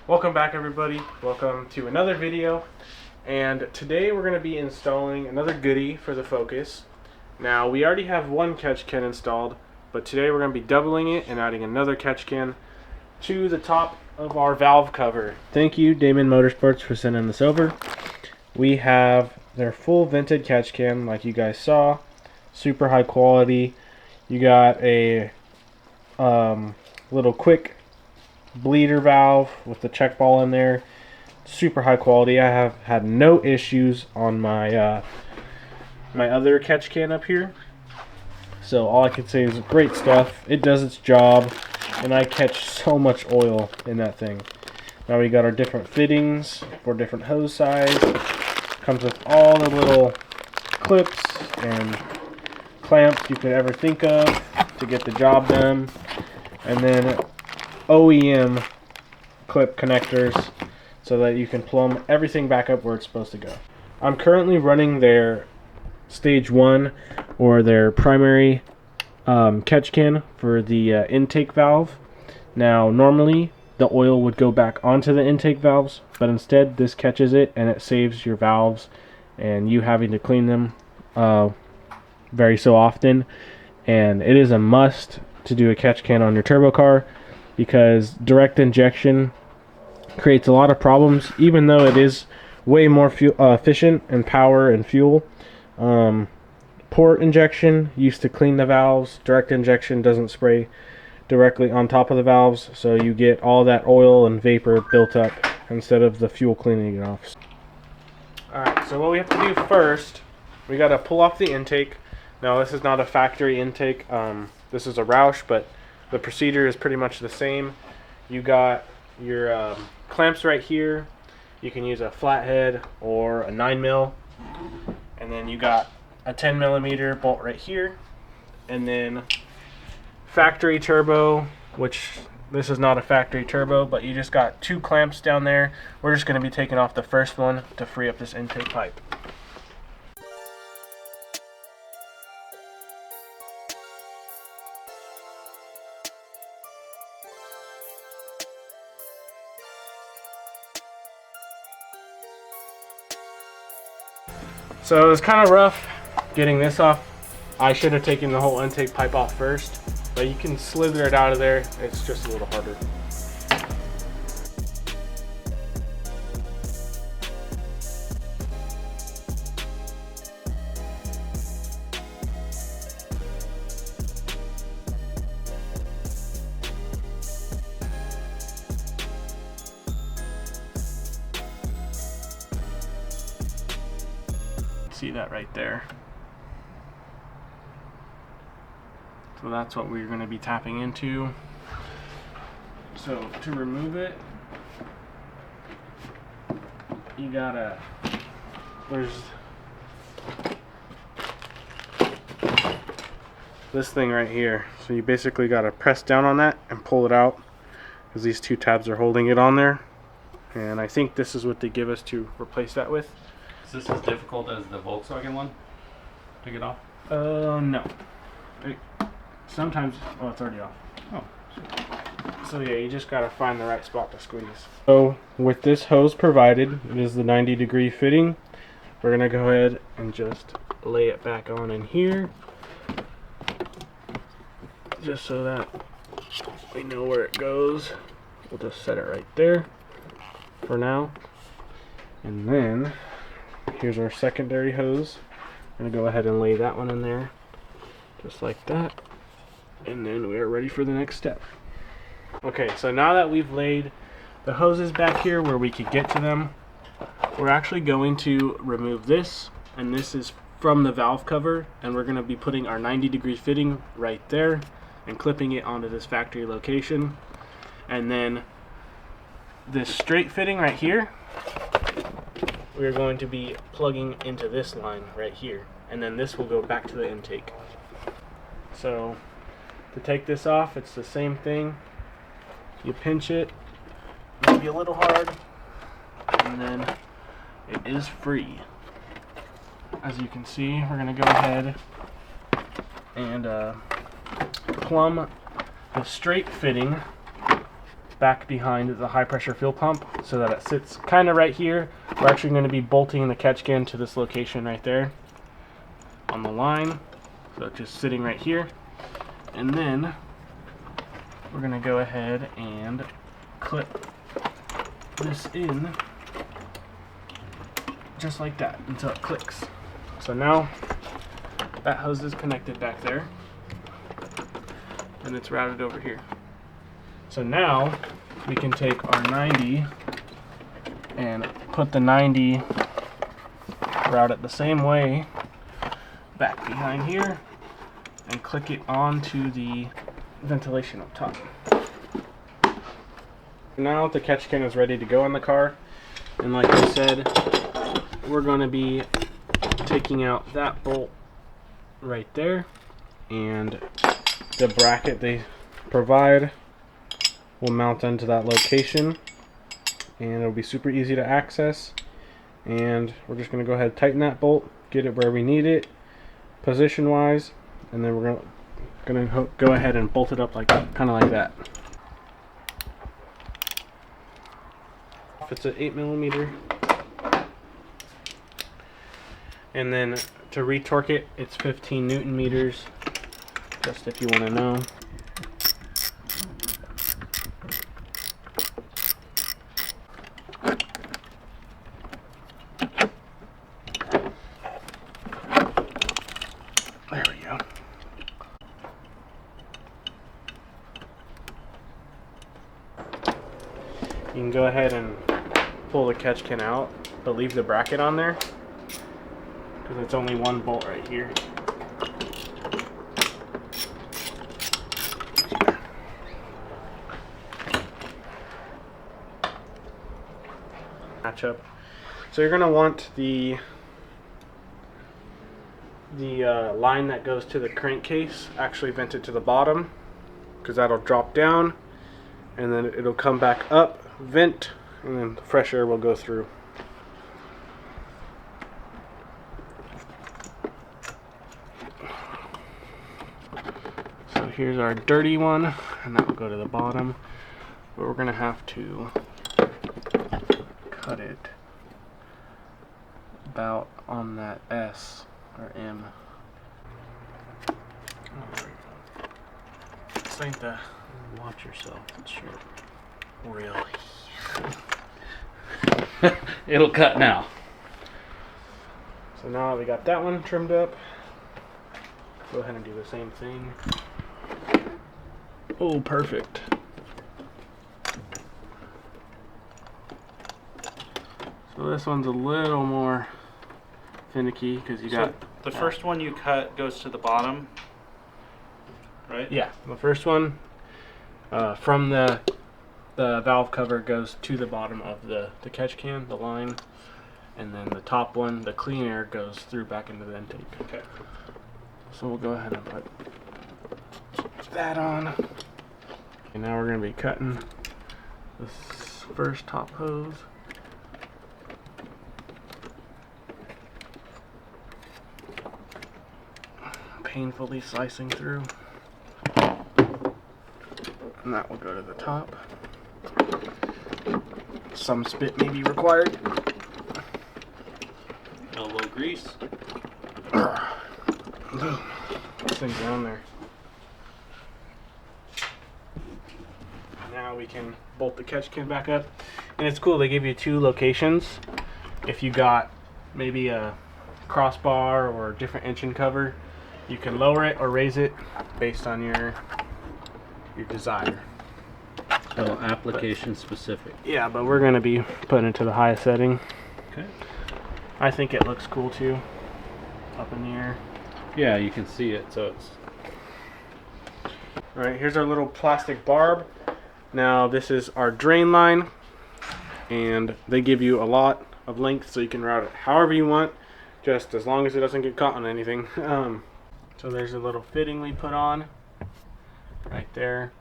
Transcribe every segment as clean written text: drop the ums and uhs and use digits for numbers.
Welcome back, everybody. Welcome to another video. And today we're going to be installing another goodie for the Focus. Now, we already have one catch can installed, but today we're going to be doubling it and adding another catch can to the top of our valve cover. Thank you, Damond Motorsports, for sending this over. We have their full vented catch can, like you guys saw. Super high quality. You got a little quick bleeder valve with the check ball in there. Super high quality. I have had no issues on my my other catch can up here, so all I can say is great stuff. It does its job, and I catch so much oil in that thing. Now we got our different fittings for different hose size. Comes with all the little clips and clamps you could ever think of to get the job done, and then OEM clip connectors so that you can plumb everything back up where it's supposed to go. I'm currently running their stage 1 or their primary catch can for the intake valve. Now normally the oil would go back onto the intake valves, but instead this catches it and it saves your valves and you having to clean them very so often. And it is a must to do a catch can on your turbo car, because direct injection creates a lot of problems, even though it is way more efficient in power and fuel. Port injection used to clean the valves. Direct injection doesn't spray directly on top of the valves, so you get all that oil and vapor built up instead of the fuel cleaning it off. Alright, so what we have to do first, we got to pull off the intake. Now, this is not a factory intake. This is a Roush, but the procedure is pretty much the same. You got your clamps right here. You can use a flathead or a 9mm, and then you got a 10mm bolt right here, and then factory turbo, which this is not a factory turbo, but you just got 2 clamps down there. We're just going to be taking off the first one to free up this intake pipe. So it was kind of rough getting this off. I should have taken the whole intake pipe off first, but you can slither it out of there. It's just a little harder. See that right there. So that's what we're going to be tapping into. So to remove it, you gotta, there's this thing right here. So you basically gotta press down on that and pull it out, because these 2 tabs are holding it on there. And I think this is what they give us to replace that with. Is this as difficult as the Volkswagen one to get off? No. Sometimes, oh, it's already off. Oh. So yeah, you just gotta find the right spot to squeeze. So with this hose provided, it is the 90-degree fitting. We're gonna go ahead and just lay it back on in here, just so that we know where it goes. We'll just set it right there for now. And then here's our secondary hose. I'm gonna go ahead and lay that one in there, just like that. And then we are ready for the next step. Okay, so now that we've laid the hoses back here where we could get to them, we're actually going to remove this, and this is from the valve cover, and we're going to be putting our 90-degree fitting right there and clipping it onto this factory location. And then this straight fitting right here, we're going to be plugging into this line right here, and then this will go back to the intake. So to take this off, it's the same thing. You pinch it, maybe a little hard, and then it is free. As you can see, we're going to go ahead and plumb the straight fitting back behind the high pressure fuel pump so that it sits kind of right here. We're actually going to be bolting the catch can to this location right there on the line. So it's just sitting right here. And then we're going to go ahead and clip this in just like that until it clicks. So now that hose is connected back there and it's routed over here. So now we can take our 90 and put the 90, route it the same way back behind here and click it onto the ventilation up top. Now the catch can is ready to go in the car, and like I said, we're going to be taking out that bolt right there, and the bracket they provide will mount into that location, and it'll be super easy to access. And we're just going to go ahead and tighten that bolt, get it where we need it position wise, and then we're going to go ahead and bolt it up like that, kind of like that. It's an 8mm, and then to retorque it, it's 15 Newton meters, just if you want to know. There we go. You can go ahead and pull the catch can out, but leave the bracket on there because it's only one bolt right here. Match up. So you're going to want the line that goes to the crankcase actually vented to the bottom, because that'll drop down and then it'll come back up, vent, and then fresh air will go through. So here's our dirty one, and that will go to the bottom, but we're going to have to cut it about on that S or M. This ain't the... Watch yourself. It's sharp. Really? It'll cut now. So now that we got that one trimmed up, go ahead and do the same thing. Oh, perfect. So this one's a little more finicky because you got... The first one you cut goes to the bottom, right? Yeah, the first one from the valve cover goes to the bottom of the catch can, the line, and then the top one, the clean air, goes through back into the intake. Okay. So we'll go ahead and put that on. And now we're going to be cutting this first top hose. Painfully slicing through. And that will go to the top. Some spit may be required. Elbow grease. Boom. This thing's down there. Now we can bolt the catch can back up. And it's cool, they give you two locations. If you got maybe a crossbar or a different engine cover, you can lower it or raise it based on your desire. So application specific. Yeah, but we're going to be putting it to the highest setting. Okay. I think it looks cool too, up in the air. Yeah, you can see it, so it's... Alright, here's our little plastic barb. Now this is our drain line, and they give you a lot of length so you can route it however you want, just as long as it doesn't get caught on anything. So there's a little fitting we put on right there,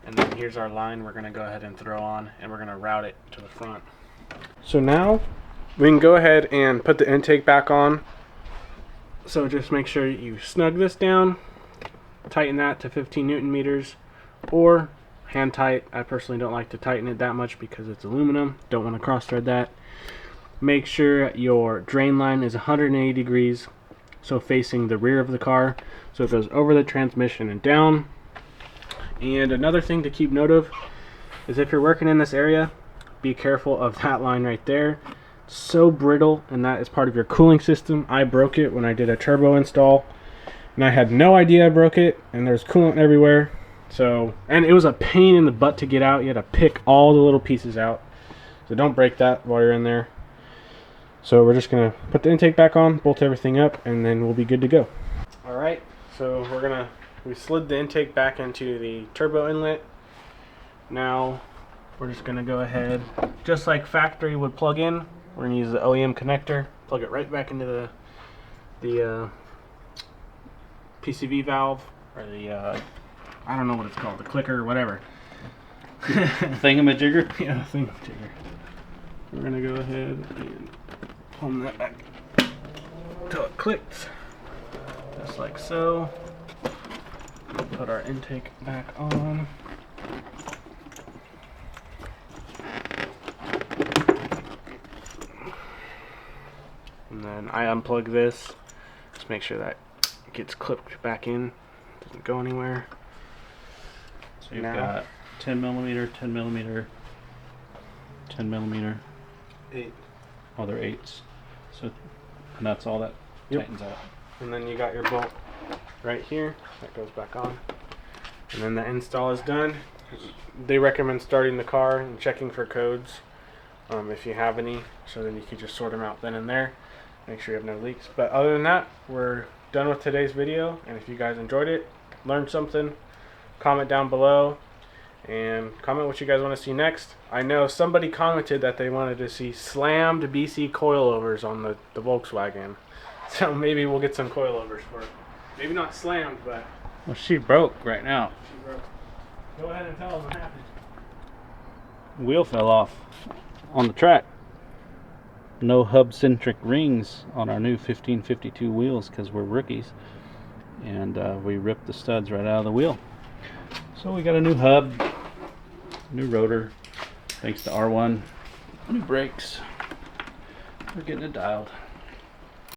and then here's our line we're going to go ahead and throw on, and we're going to route it to the front. So now we can go ahead and put the intake back on. So just make sure you snug this down, tighten that to 15 Newton meters, or hand tight. I personally don't like to tighten it that much because it's aluminum. Don't want to cross thread that. Make sure your drain line is 180 degrees, so facing the rear of the car, so it goes over the transmission and down. And another thing to keep note of is if you're working in this area, be careful of that line right there. It's so brittle, and that is part of your cooling system. I broke it when I did a turbo install, and I had no idea I broke it, and there's coolant everywhere. So, and it was a pain in the butt to get out. You had to pick all the little pieces out. So don't break that while you're in there. So we're just gonna put the intake back on, bolt everything up, and then we'll be good to go. All right, so we slid the intake back into the turbo inlet. Now we're just gonna go ahead, just like factory would plug in, we're gonna use the OEM connector, plug it right back into the PCV valve, or the, I don't know what it's called, the clicker or whatever. Thingamajigger? Yeah, thingamajigger. We're gonna go ahead and plumb that back until it clicks, just like so. Put our intake back on. And then I unplug this, just make sure that it gets clipped back in, doesn't go anywhere. So you've got 10 millimeter, 10 millimeter, 10 millimeter. 8. Oh, they're 8s. So, and that's all that tightens out. And then you got your bolt right here that goes back on. And then the install is done. They recommend starting the car and checking for codes if you have any, so then you can just sort them out then and there. Make sure you have no leaks. But other than that, we're done with today's video. And if you guys enjoyed it, learned something, comment down below and comment what you guys want to see next. I know somebody commented that they wanted to see slammed BC coilovers on the Volkswagen. So maybe we'll get some coilovers for it. Maybe not slammed, but... Well, she broke right now. She broke. Go ahead and tell them what happened. Wheel fell off on the track. No hub-centric rings on our new 1552 wheels because we're rookies. And we ripped the studs right out of the wheel. So we got a new hub, new rotor, thanks to R1, new brakes. We're getting it dialed.